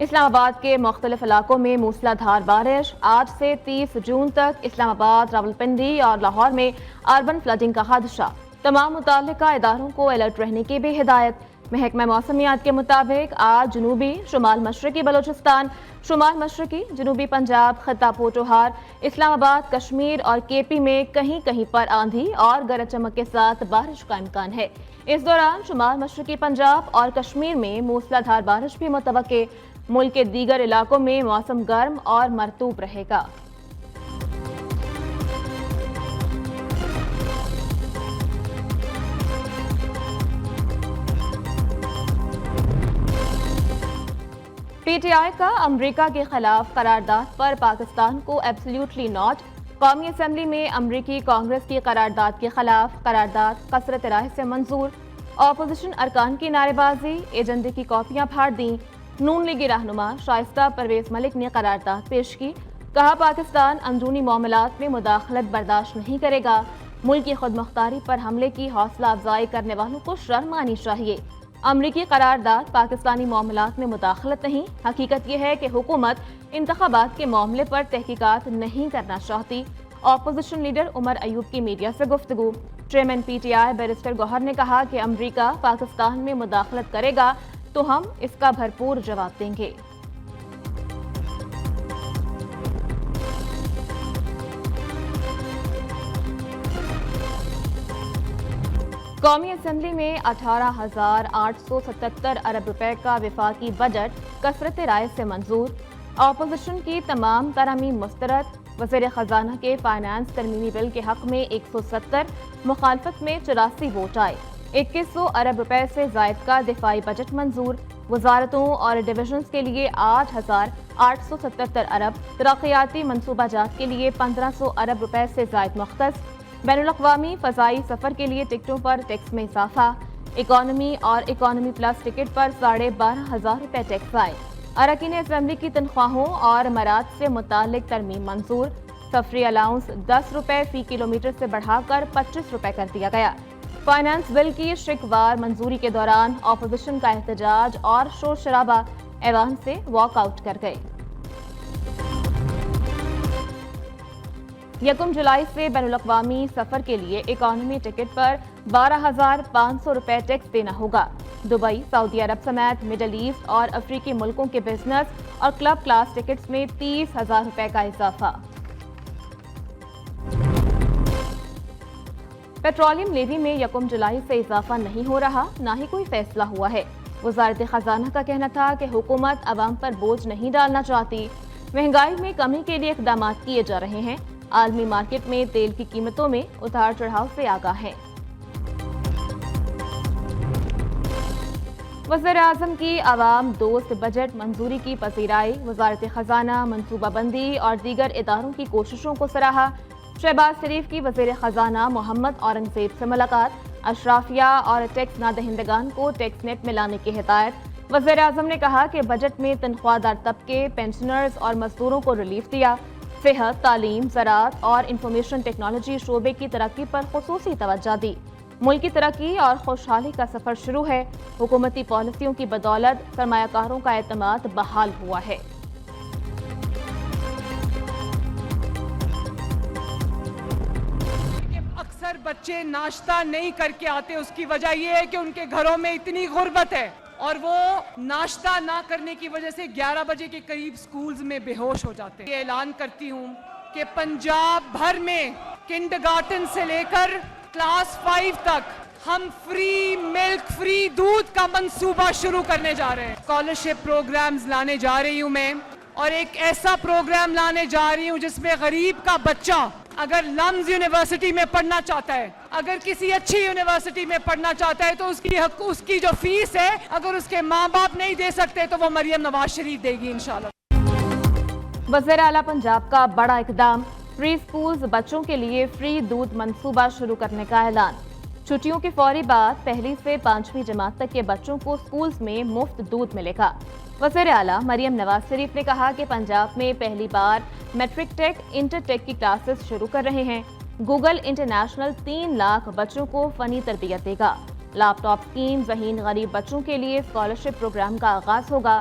اسلام آباد کے مختلف علاقوں میں موسلادھار بارش، آج سے 30 جون تک اسلام آباد، راولپنڈی اور لاہور میں اربن فلڈنگ کا خدشہ، تمام متعلقہ اداروں کو الرٹ رہنے کی بھی ہدایت۔ محکمہ موسمیات کے مطابق آج جنوبی، شمال مشرقی بلوچستان، شمال مشرقی، جنوبی پنجاب، خطہ پوٹوہار، اسلام آباد، کشمیر اور کے پی میں کہیں کہیں پر آندھی اور گرج چمک کے ساتھ بارش کا امکان ہے۔ اس دوران شمال مشرقی پنجاب اور کشمیر میں موسلادھار بارش بھی متوقع۔ ملک کے دیگر علاقوں میں موسم گرم اور مرطوب رہے گا۔ پی ٹی آئی کا امریکہ کے خلاف قرارداد پر پاکستان کو ایبسلیوٹلی ناٹ۔ قومی اسمبلی میں امریکی کانگریس کی قرارداد کے خلاف قرارداد کثرت رائے سے منظور۔ اپوزیشن ارکان کی نعرے بازی، ایجنڈے کی کاپیاں پھاڑ دیں۔ نون لیگی رہنما شائستہ پرویز ملک نے قرارداد پیش کی، کہا پاکستان اندرونی معاملات میں مداخلت برداشت نہیں کرے گا۔ ملک کی خود مختاری پر حملے کی حوصلہ افزائی کرنے والوں کو شرم آنی چاہیے۔ امریکی قرارداد پاکستانی معاملات میں مداخلت نہیں، حقیقت یہ ہے کہ حکومت انتخابات کے معاملے پر تحقیقات نہیں کرنا چاہتی۔ اپوزیشن لیڈر عمر ایوب کی میڈیا سے گفتگو۔ Chairman P T I barrister Gohar نے کہا کہ امریکہ پاکستان میں مداخلت کرے گا تو ہم اس کا بھرپور جواب دیں گے۔ قومی اسمبلی میں 18,877 ارب روپے کا وفاقی بجٹ کثرت رائے سے منظور۔ اپوزیشن کی تمام ترامیم مسترد۔ وزیر خزانہ کے فائنانس ترمیمی بل کے حق میں 170، مخالفت میں 84 ووٹ آئے۔ 2100 ارب روپے سے زائد کا دفاعی بجٹ منظور۔ وزارتوں اور ڈویژنز کے لیے 8,877 ارب، ترقیاتی منصوبہ جات کے لیے 1,500 ارب روپے سے زائد مختص۔ بین الاقوامی فضائی سفر کے لیے ٹکٹوں پر ٹیکس میں اضافہ۔ اکانومی اور اکانومی پلس ٹکٹ پر 12,500 روپے ٹیکس آئے۔ اراکین اسمبلی کی تنخواہوں اور امارات سے متعلق ترمیم منظور۔ سفری الاؤنس 10 روپے فی کلومیٹر سے بڑھا کر 25 روپے کر دیا گیا۔ فائنانس بل کی شکوار منظوری کے دوران اپوزیشن کا احتجاج اور شور شرابہ، ایوان سے واک آؤٹ کر گئے۔ 1 جولائی سے بین الاقوامی سفر کے لیے اکانومی ٹکٹ پر 12,500 روپے ٹیکس دینا ہوگا۔ دبئی، سعودی عرب سمیت مڈل ایسٹ اور افریقی ملکوں کے بزنس اور کلب کلاس ٹکٹس میں 30,000 روپے کا اضافہ۔ پیٹرولیم لیوی میں 1 جولائی سے اضافہ نہیں ہو رہا، نہ ہی کوئی فیصلہ ہوا ہے۔ وزارت خزانہ کا کہنا تھا کہ حکومت عوام پر بوجھ نہیں ڈالنا چاہتی۔ مہنگائی میں کمی کے لیے اقدامات کیے جا رہے ہیں۔ عالمی مارکیٹ میں تیل کی قیمتوں میں اتار چڑھاؤ سے آگاہ ہیں۔ وزیر اعظم کی عوام دوست بجٹ منظوری کی پذیرائی، وزارت خزانہ، منصوبہ بندی اور دیگر اداروں کی کوششوں کو سراہا۔ شہباز شریف کی وزیر خزانہ محمد اورنگزیب سے ملاقات، اشرافیہ اور ٹیکس نہ دہندگان کو ٹیکس نیٹ میں لانے کی ہدایت۔ وزیر اعظم نے کہا کہ بجٹ میں تنخواہ دار طبقے، پینشنرز اور مزدوروں کو ریلیف دیا۔ صحت، تعلیم، زراعت اور انفارمیشن ٹیکنالوجی شعبے کی ترقی پر خصوصی توجہ دی۔ ملک کی ترقی اور خوشحالی کا سفر شروع ہے۔ حکومتی پالیسیوں کی بدولت سرمایہ کاروں کا اعتماد بحال ہوا ہے۔ اکثر بچے ناشتہ نہیں کر کے آتے، اس کی وجہ یہ ہے کہ ان کے گھروں میں اتنی غربت ہے اور وہ ناشتہ نہ کرنے کی وجہ سے 11 بجے کے قریب سکولز میں بے ہوش ہو جاتے ہیں۔ یہ اعلان کرتی ہوں کہ پنجاب بھر میں کنڈرگارٹن سے لے کر کلاس 5 تک ہم فری ملک، فری دودھ کا منصوبہ شروع کرنے جا رہے ہیں۔ اسکالرشپ پروگرامز لانے جا رہی ہوں میں، اور ایک ایسا پروگرام لانے جا رہی ہوں جس میں غریب کا بچہ اگر لمز یونیورسٹی میں پڑھنا چاہتا ہے، اگر کسی اچھی یونیورسٹی میں پڑھنا چاہتا ہے، تو اس کی جو فیس ہے اگر اس کے ماں باپ نہیں دے سکتے تو وہ مریم نواز شریف دے گی انشاءاللہ۔ وزیر اعلیٰ پنجاب کا بڑا اقدام، پری سکولز بچوں کے لیے فری دودھ منصوبہ شروع کرنے کا اعلان۔ چھٹیوں کے فوری بعد 1 سے 5ویں جماعت تک کے بچوں کو سکولز میں مفت دودھ ملے گا۔ وزیر اعلیٰ مریم نواز شریف نے کہا کہ پنجاب میں پہلی بار میٹرک ٹیک، انٹر ٹیک کی کلاسز شروع کر رہے ہیں۔ گوگل انٹرنیشنل 3 لاکھ بچوں کو فنی تربیت دے گا۔ لیپ ٹاپ اسکیم، ذہین غریب بچوں کے لیے اسکالرشپ پروگرام کا آغاز ہوگا۔